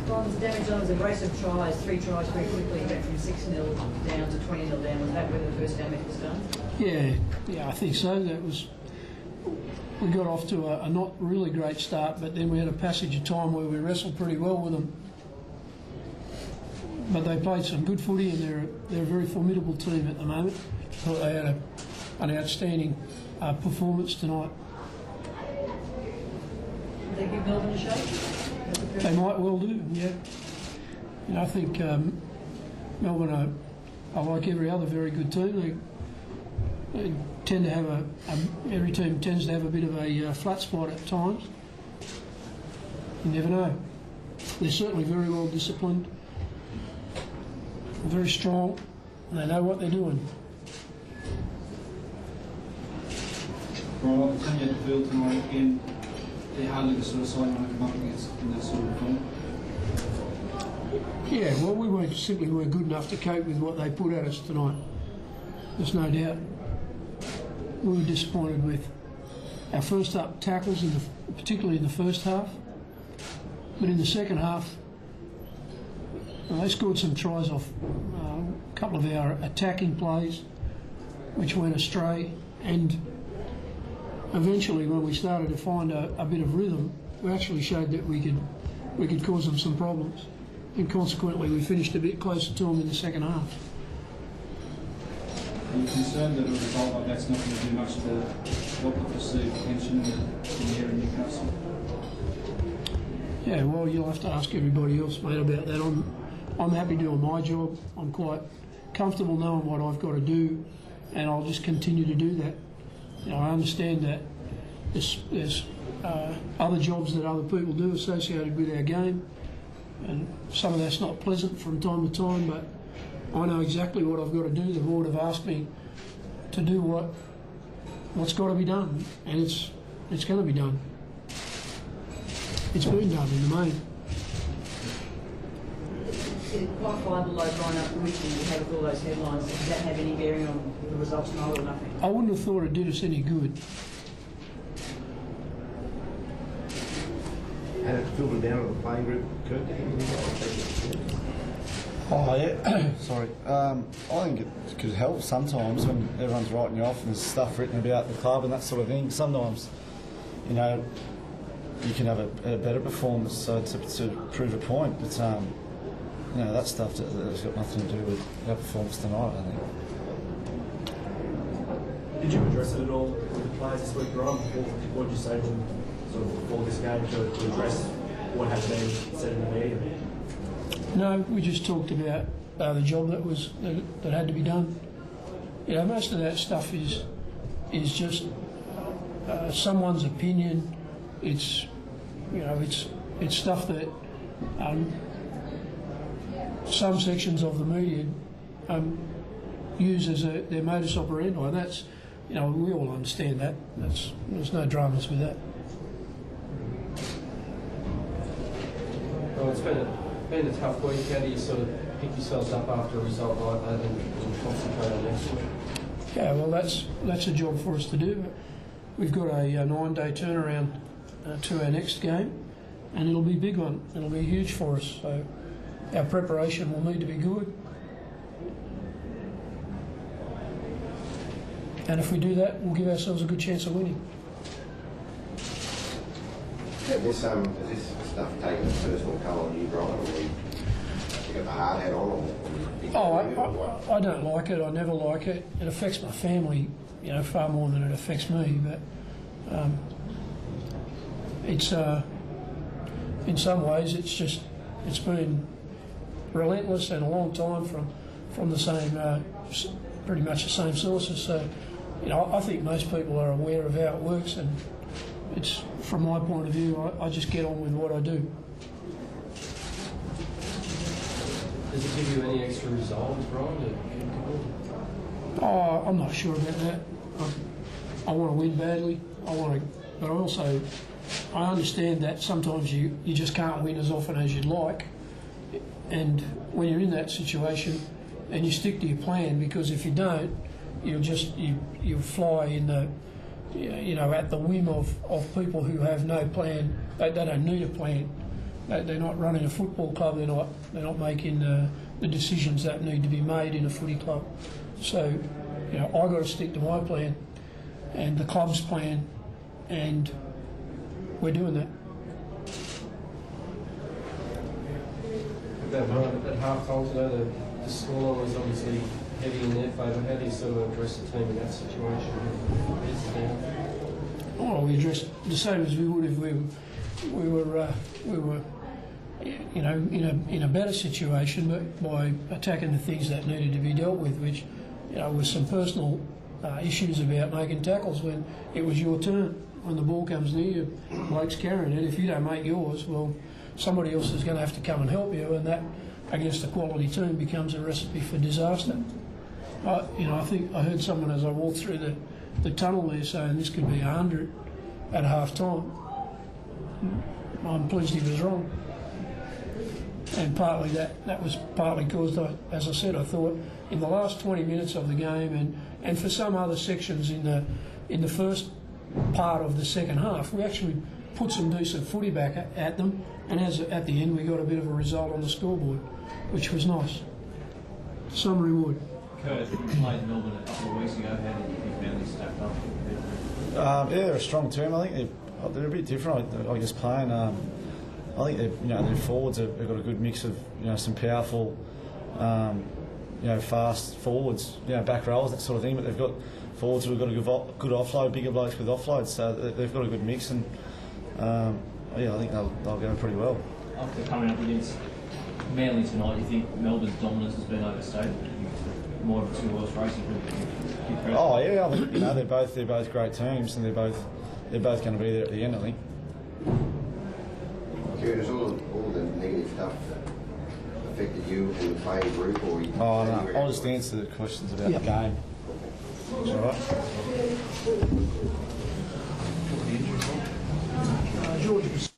Ron's damage on was a race of tries, 3 tries very quickly, went from 6-0 down to 20-0 down. Was that where the first damage was done? Yeah, I think so. That was. We got off to a not really great start, but then we had a passage of time where we wrestled pretty well with them. But they played some good footy, and they're a very formidable team at the moment. I thought they had an outstanding performance tonight. Did they give Melbourne a shake? They might well do, yeah. You know, I think Melbourne are like every other very good team. They tend to have every team tends to have a bit of a flat spot at times. You never know. They're certainly very well disciplined, very strong, and they know what they're doing. Right, I'll tell you the field tonight again. They're hardly the sort of side you want to come up against in that sort of form. Yeah, well, we weren't good enough to cope with what they put at us tonight. There's no doubt. We were disappointed with our first up tackles, particularly in the first half. But in the second half, they scored some tries off a couple of our attacking plays, which went astray. And eventually, when we started to find a bit of rhythm, we actually showed that we could cause them some problems. And consequently, we finished a bit closer to them in the second half. Are you concerned that a result like that's not going to do much to help the perceived tension in the area in Newcastle? Yeah, well, you'll have to ask everybody else, mate, about that. I'm happy doing my job. I'm quite comfortable knowing what I've got to do, and I'll just continue to do that. You know, I understand that there's other jobs that other people do associated with our game, and some of that's not pleasant from time to time, but I know exactly what I've got to do. The board have asked me to do what's got to be done, and it's going to be done. It's been done in the main. Quite far below drawing up the weekend you had with all those headlines. Does that have any bearing on the results tonight or nothing? I wouldn't have thought it did us any good. Had it filtered down to the playing group, Kurt? Oh yeah, sorry. I think it could help sometimes when everyone's writing you off and there's stuff written about the club and that sort of thing. Sometimes, you know, you can have a better performance to prove a point. But you know, that stuff that's got nothing to do with our performance tonight, I think. Did you address it at all with the players this week, Ron? What did you say to them sort of before this game to address what had been said in the media? No, we just talked about the job that had to be done. You know, most of that stuff is just someone's opinion. It's it's stuff that some sections of the media use as their modus operandi, and that's, you know, we all understand that. There's no dramas with that. Well, it's been a tough week. How do you sort of pick yourselves up after a result like that and concentrate on next week? Yeah, well, that's a job for us to do. We've got a 9-day turnaround to our next game, and it'll be a big one. It'll be huge for us. So our preparation will need to be good. And if we do that, we'll give ourselves a good chance of winning. Is this stuff taking a personal colour on you, Brian, or you got the hard hat on? I don't like it. I never like it. It affects my family, you know, far more than it affects me. But it's in some ways it's been relentless and a long time from the same, pretty much the same sources. So, you know, I think most people are aware of how it works, and it's, from my point of view, I just get on with what I do. Does it give you any extra resolve, Brian? Oh, I'm not sure about that. I want to win badly. But also I understand that sometimes you just can't win as often as you'd like. And when you're in that situation, and you stick to your plan, because if you don't, you'll fly in the, you know, at the whim of people who have no plan. They don't need a plan. They're not running a football club. They're not making the decisions that need to be made in a footy club. So, you know, I've got to stick to my plan and the club's plan, and we're doing that. At half time today, the scoreline was obviously heavy in their favour. How do you sort of address the team in that situation? Well, we addressed the same as we would if we were you know, in a better situation, but by attacking the things that needed to be dealt with, which, you know, was some personal issues about making tackles when it was your turn. When the ball comes near you, bloke's carrying it. If you don't make yours, well, somebody else is going to have to come and help you, and that, against a quality team, becomes a recipe for disaster. You know, I think I heard someone as I walked through the tunnel there saying this could be 100 at half time. I'm pleased he was wrong. And partly that was partly caused, as I said, I thought in the last 20 minutes of the game, and for some other sections in the first part of the second half, we actually put some decent footy back at them, and at the end we got a bit of a result on the scoreboard, which was nice. Some reward. Kurt, you played Melbourne a couple of weeks ago. How did you think Manly stacked up? Yeah, they're a strong team. I think they're a bit different, I guess, playing. I think their forwards have got a good mix of, you know, some powerful, you know, fast forwards, you know, back rows, that sort of thing. But they've got forwards who've got a good offload, bigger blokes with offloads. So they've got a good mix, and yeah, I think they'll go pretty well. After coming up against Manly tonight, you think Melbourne's dominance has been overstated? More of a two-horse race? Oh yeah, I think, you know, they're both great teams, and they're both going to be there at the end, I think. Curtis, all the negative stuff affected you and the playing group, or you? Oh no, I'll just answer the questions about the game. All right. George.